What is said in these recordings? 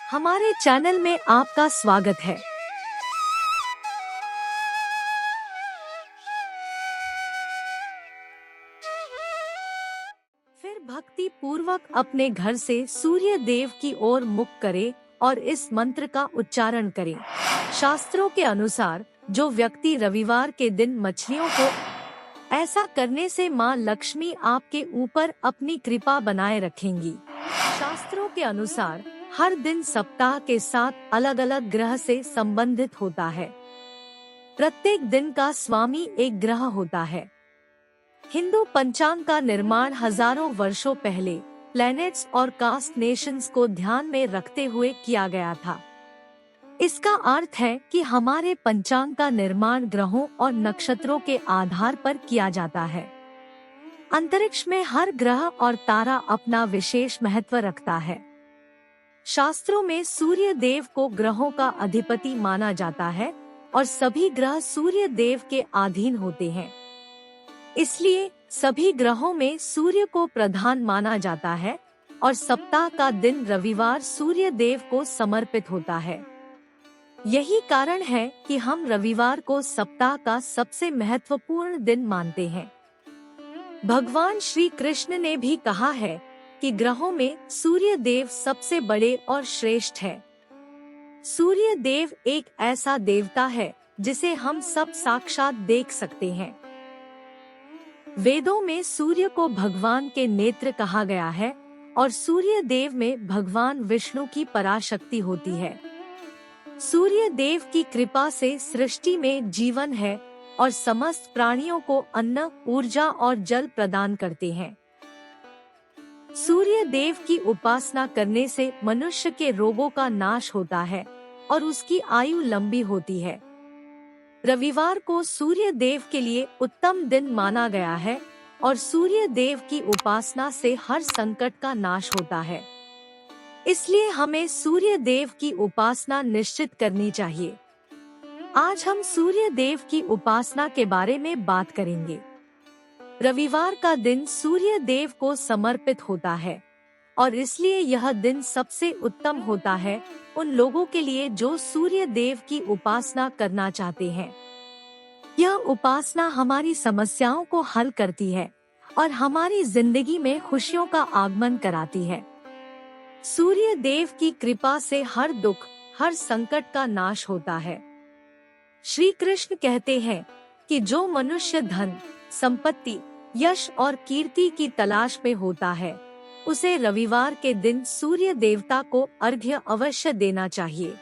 हमारे चैनल में आपका स्वागत है। फिर भक्ति पूर्वक अपने घर से सूर्य देव की ओर मुख करे और इस मंत्र का उच्चारण करे। शास्त्रों के अनुसार जो व्यक्ति रविवार के दिन मछलियों को ऐसा करने से माँ लक्ष्मी आपके ऊपर अपनी कृपा बनाए रखेंगी। शास्त्रों के अनुसार हर दिन सप्ताह के साथ अलग अलग ग्रह से संबंधित होता है। प्रत्येक दिन का स्वामी एक ग्रह होता है। हिंदू पंचांग का निर्माण हजारों वर्षों पहले प्लैनेट्स और कास्ट नेशंस को ध्यान में रखते हुए किया गया था। इसका अर्थ है कि हमारे पंचांग का निर्माण ग्रहों और नक्षत्रों के आधार पर किया जाता है। अंतरिक्ष में हर ग्रह और तारा अपना विशेष महत्व रखता है। शास्त्रों में सूर्य देव को ग्रहों का अधिपति माना जाता है और सभी ग्रह सूर्य देव के अधीन होते हैं। इसलिए सभी ग्रहों में सूर्य को प्रधान माना जाता है और सप्ताह का दिन रविवार सूर्य देव को समर्पित होता है। यही कारण है कि हम रविवार को सप्ताह का सबसे महत्वपूर्ण दिन मानते हैं। भगवान श्री कृष्ण ने भी कहा है कि ग्रहों में सूर्य देव सबसे बड़े और श्रेष्ठ है। सूर्य देव एक ऐसा देवता है जिसे हम सब साक्षात देख सकते हैं। वेदों में सूर्य को भगवान के नेत्र कहा गया है और सूर्य देव में भगवान विष्णु की पराशक्ति होती है। सूर्य देव की कृपा से सृष्टि में जीवन है और समस्त प्राणियों को अन्न, ऊर्जा और जल प्रदान करते हैं। सूर्य देव की उपासना करने से मनुष्य के रोगों का नाश होता है और उसकी आयु लंबी होती है। रविवार को सूर्य देव के लिए उत्तम दिन माना गया है और सूर्य देव की उपासना से हर संकट का नाश होता है। इसलिए हमें सूर्य देव की उपासना निश्चित करनी चाहिए। आज हम सूर्य देव की उपासना के बारे में बात करेंगे। रविवार का दिन सूर्य देव को समर्पित होता है और इसलिए यह दिन सबसे उत्तम होता है उन लोगों के लिए जो सूर्य देव की उपासना करना चाहते हैं। यह उपासना हमारी समस्याओं को हल करती है और हमारी जिंदगी में खुशियों का आगमन कराती है। सूर्य देव की कृपा से हर दुख, हर संकट का नाश होता है। श्री कृष्ण कहते हैं कि जो मनुष्य धन, संपत्ति, यश और कीर्ति की तलाश में होता है उसे रविवार के दिन सूर्य देवता को अर्घ्य अवश्य देना चाहिए।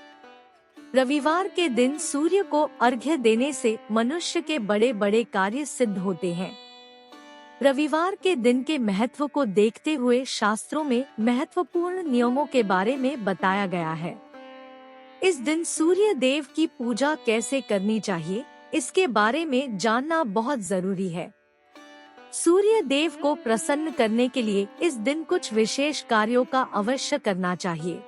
रविवार के दिन सूर्य को अर्घ्य देने से मनुष्य के बड़े बड़े कार्य सिद्ध होते हैं। रविवार के दिन के महत्व को देखते हुए शास्त्रों में महत्वपूर्ण नियमों के बारे में बताया गया है। इस दिन सूर्य देव की पूजा कैसे करनी चाहिए, इसके बारे में जानना बहुत जरूरी है। सूर्य देव को प्रसन्न करने के लिए इस दिन कुछ विशेष कार्यों का अवश्य करना चाहिए।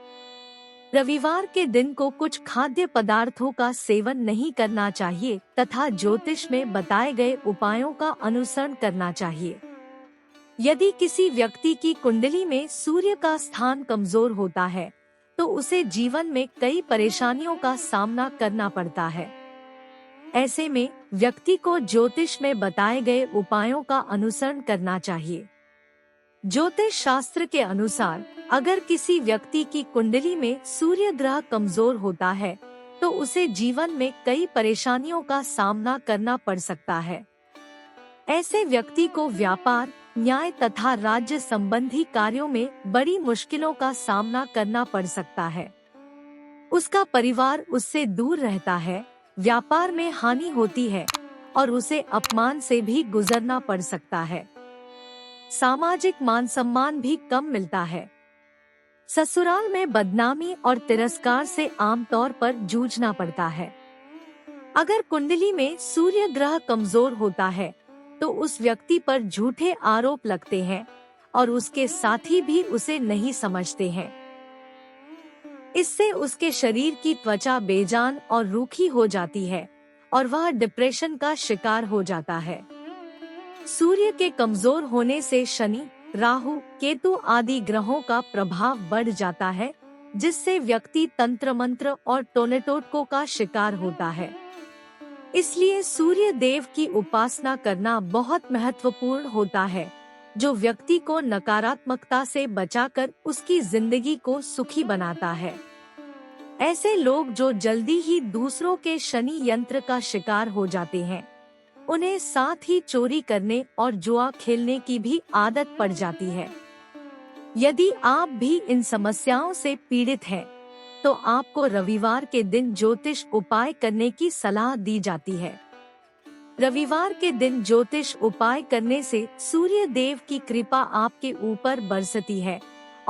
रविवार के दिन को कुछ खाद्य पदार्थों का सेवन नहीं करना चाहिए तथा ज्योतिष में बताए गए उपायों का अनुसरण करना चाहिए। यदि किसी व्यक्ति की कुंडली में सूर्य का स्थान कमजोर होता है तो उसे जीवन में कई परेशानियों का सामना करना पड़ता है। ऐसे में व्यक्ति को ज्योतिष में बताए गए उपायों का अनुसरण करना चाहिए। ज्योतिष शास्त्र के अनुसार अगर किसी व्यक्ति की कुंडली में सूर्य ग्रह कमजोर होता है तो उसे जीवन में कई परेशानियों का सामना करना पड़ सकता है। ऐसे व्यक्ति को व्यापार, न्याय तथा राज्य संबंधी कार्यों में बड़ी मुश्किलों का सामना करना पड़ सकता है। उसका परिवार उससे दूर रहता है, व्यापार में हानि होती है और उसे अपमान से भी गुजरना पड़ सकता है। सामाजिक मान सम्मान भी कम मिलता है। ससुराल में बदनामी और तिरस्कार से आमतौर पर जूझना पड़ता है। अगर कुंडली में सूर्य ग्रह कमजोर होता है तो उस व्यक्ति पर झूठे आरोप लगते हैं और उसके साथी भी उसे नहीं समझते हैं। इससे उसके शरीर की त्वचा बेजान और रूखी हो जाती है और वह डिप्रेशन का शिकार हो जाता है। सूर्य के कमजोर होने से शनि, राहु, केतु आदि ग्रहों का प्रभाव बढ़ जाता है जिससे व्यक्ति तंत्र मंत्र और टोनेटोटकों का शिकार होता है। इसलिए सूर्य देव की उपासना करना बहुत महत्वपूर्ण होता है, जो व्यक्ति को नकारात्मकता से बचाकर उसकी जिंदगी को सुखी बनाता है। ऐसे लोग जो जल्दी ही दूसरों के शनि यंत्र का शिकार हो जाते हैं, उन्हें साथ ही चोरी करने और जुआ खेलने की भी आदत पड़ जाती है। यदि आप भी इन समस्याओं से पीड़ित हैं, तो आपको रविवार के दिन ज्योतिष उपाय करने की सलाह दी जाती है। रविवार के दिन ज्योतिष उपाय करने से सूर्य देव की कृपा आपके ऊपर बरसती है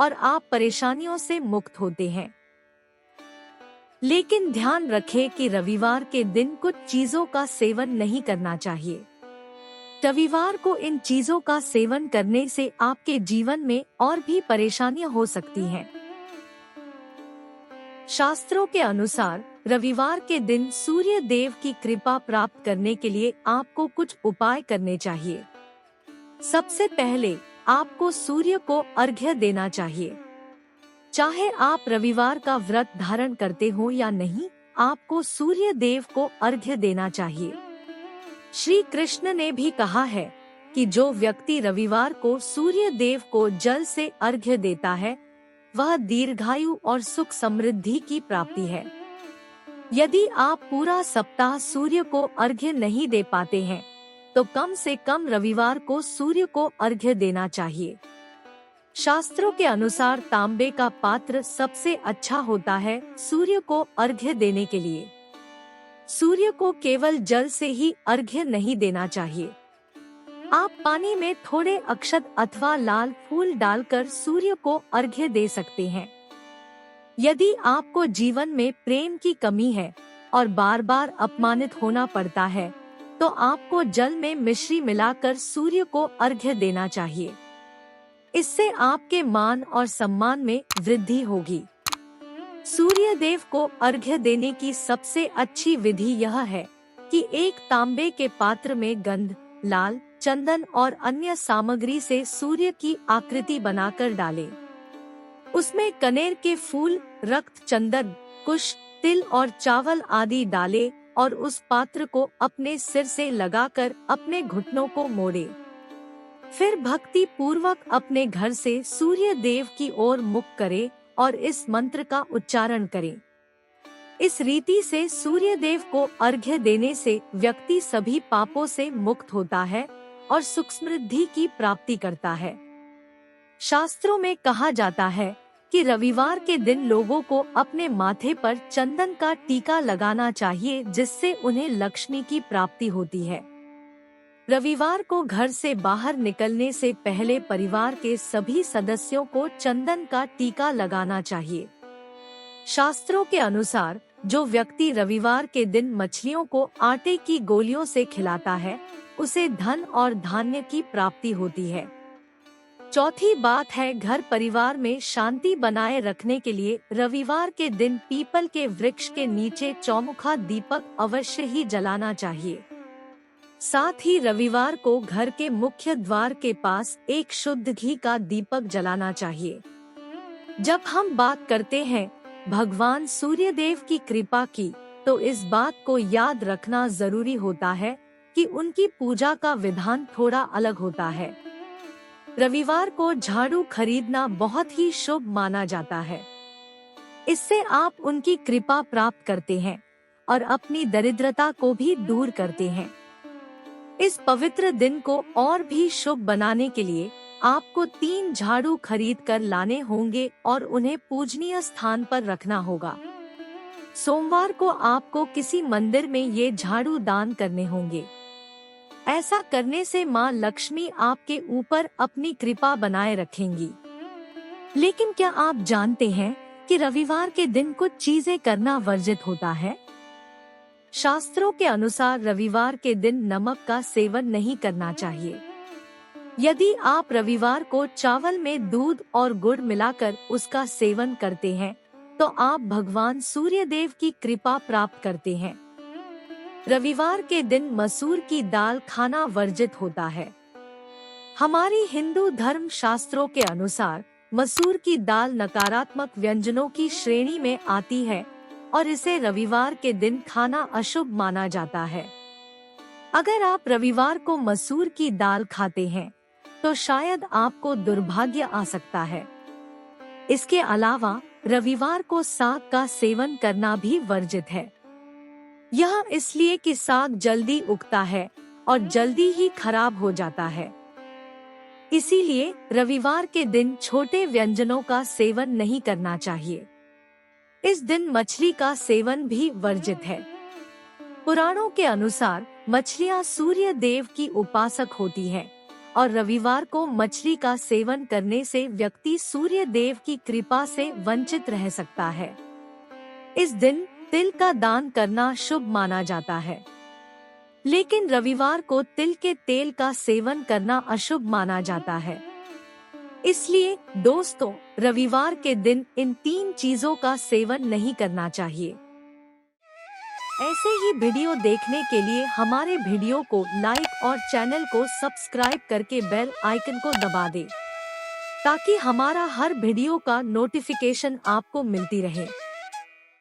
और आप परेशानियों से मुक्त होते हैं। लेकिन ध्यान रखें कि रविवार के दिन कुछ चीजों का सेवन नहीं करना चाहिए। रविवार को इन चीजों का सेवन करने से आपके जीवन में और भी परेशानियां हो सकती हैं। शास्त्रों के अनुसार रविवार के दिन सूर्य देव की कृपा प्राप्त करने के लिए आपको कुछ उपाय करने चाहिए। सबसे पहले आपको सूर्य को अर्घ्य देना चाहिए। चाहे आप रविवार का व्रत धारण करते हो या नहीं, आपको सूर्य देव को अर्घ्य देना चाहिए। श्री कृष्ण ने भी कहा है कि जो व्यक्ति रविवार को सूर्य देव को जल से अर्घ्य देता है, वह दीर्घायु और सुख समृद्धि की प्राप्ति है। यदि आप पूरा सप्ताह सूर्य को अर्घ्य नहीं दे पाते हैं, तो कम से कम रविवार को सूर्य को अर्घ्य देना चाहिए। शास्त्रों के अनुसार तांबे का पात्र सबसे अच्छा होता है सूर्य को अर्घ्य देने के लिए। सूर्य को केवल जल से ही अर्घ्य नहीं देना चाहिए। आप पानी में थोड़े अक्षत अथवा लाल फूल डालकर सूर्य को अर्घ्य दे सकते हैं। यदि आपको जीवन में प्रेम की कमी है और बार बार अपमानित होना पड़ता है, तो आपको जल में मिश्री मिलाकर सूर्य को अर्घ्य देना चाहिए। इससे आपके मान और सम्मान में वृद्धि होगी। सूर्य देव को अर्घ्य देने की सबसे अच्छी विधि यह है कि एक तांबे के पात्र में गंध, लाल चंदन और अन्य सामग्री से सूर्य की आकृति बनाकर डालें। उसमें कनेर के फूल, रक्त चंदन, कुश, तिल और चावल आदि डालें और उस पात्र को अपने सिर से लगाकर अपने घुटनों को मोड़े। फिर भक्ति पूर्वक अपने घर से सूर्य देव की ओर मुख करें और इस मंत्र का उच्चारण करें। इस रीति से सूर्य देव को अर्घ्य देने से व्यक्ति सभी पापों से मुक्त होता है और सुख समृद्धि की प्राप्ति करता है। शास्त्रों में कहा जाता है कि रविवार के दिन लोगों को अपने माथे पर चंदन का टीका लगाना चाहिए, जिससे उन्हें लक्ष्मी की प्राप्ति होती है। रविवार को घर से बाहर निकलने से पहले परिवार के सभी सदस्यों को चंदन का टीका लगाना चाहिए। शास्त्रों के अनुसार जो व्यक्ति रविवार के दिन मछलियों को आटे की गोलियों से खिलाता है, उसे धन और धान्य की प्राप्ति होती है। चौथी बात है, घर परिवार में शांति बनाए रखने के लिए रविवार के दिन पीपल के वृक्ष के नीचे चौमुखा दीपक अवश्य ही जलाना चाहिए। साथ ही रविवार को घर के मुख्य द्वार के पास एक शुद्ध घी का दीपक जलाना चाहिए। जब हम बात करते हैं भगवान सूर्य देव की कृपा की, तो इस बात को याद रखना जरूरी होता है कि उनकी पूजा का विधान थोड़ा अलग होता है। रविवार को झाड़ू खरीदना बहुत ही शुभ माना जाता है। इससे आप उनकी कृपा प्राप्त करते हैं और अपनी दरिद्रता को भी दूर करते हैं। इस पवित्र दिन को और भी शुभ बनाने के लिए आपको 3 झाड़ू खरीद कर लाने होंगे और उन्हें पूजनीय स्थान पर रखना होगा। सोमवार को आपको किसी मंदिर में ये झाड़ू दान करने होंगे। ऐसा करने से माँ लक्ष्मी आपके ऊपर अपनी कृपा बनाए रखेंगी। लेकिन क्या आप जानते हैं कि रविवार के दिन कुछ चीजें करना वर्जित होता है? शास्त्रों के अनुसार रविवार के दिन नमक का सेवन नहीं करना चाहिए। यदि आप रविवार को चावल में दूध और गुड़ मिलाकर उसका सेवन करते हैं, तो आप भगवान सूर्य देव की कृपा प्राप्त करते हैं। रविवार के दिन मसूर की दाल खाना वर्जित होता है। हमारी हिंदू धर्म शास्त्रों के अनुसार मसूर की दाल नकारात्मक व्यंजनों की श्रेणी में आती है और इसे रविवार के दिन खाना अशुभ माना जाता है। अगर आप रविवार को मसूर की दाल खाते हैं तो शायद आपको दुर्भाग्य आ सकता है। इसके अलावा रविवार को साग का सेवन करना भी वर्जित है। यह इसलिए कि साग जल्दी उगता है और जल्दी ही खराब हो जाता है। इसीलिए रविवार के दिन छोटे व्यंजनों का सेवन नहीं करना चाहिए। इस दिन मछली का सेवन भी वर्जित है। पुराणों के अनुसार मछलियां सूर्य देव की उपासक होती हैं और रविवार को मछली का सेवन करने से व्यक्ति सूर्य देव की कृपा से वंचित रह सकता है। इस दिन तिल का दान करना शुभ माना जाता है, लेकिन रविवार को तिल के तेल का सेवन करना अशुभ माना जाता है। इसलिए दोस्तों, रविवार के दिन इन 3 चीजों का सेवन नहीं करना चाहिए। ऐसे ही वीडियो देखने के लिए हमारे वीडियो को लाइक और चैनल को सब्सक्राइब करके बेल आइकन को दबा दें, ताकि हमारा हर वीडियो का नोटिफिकेशन आपको मिलती रहे।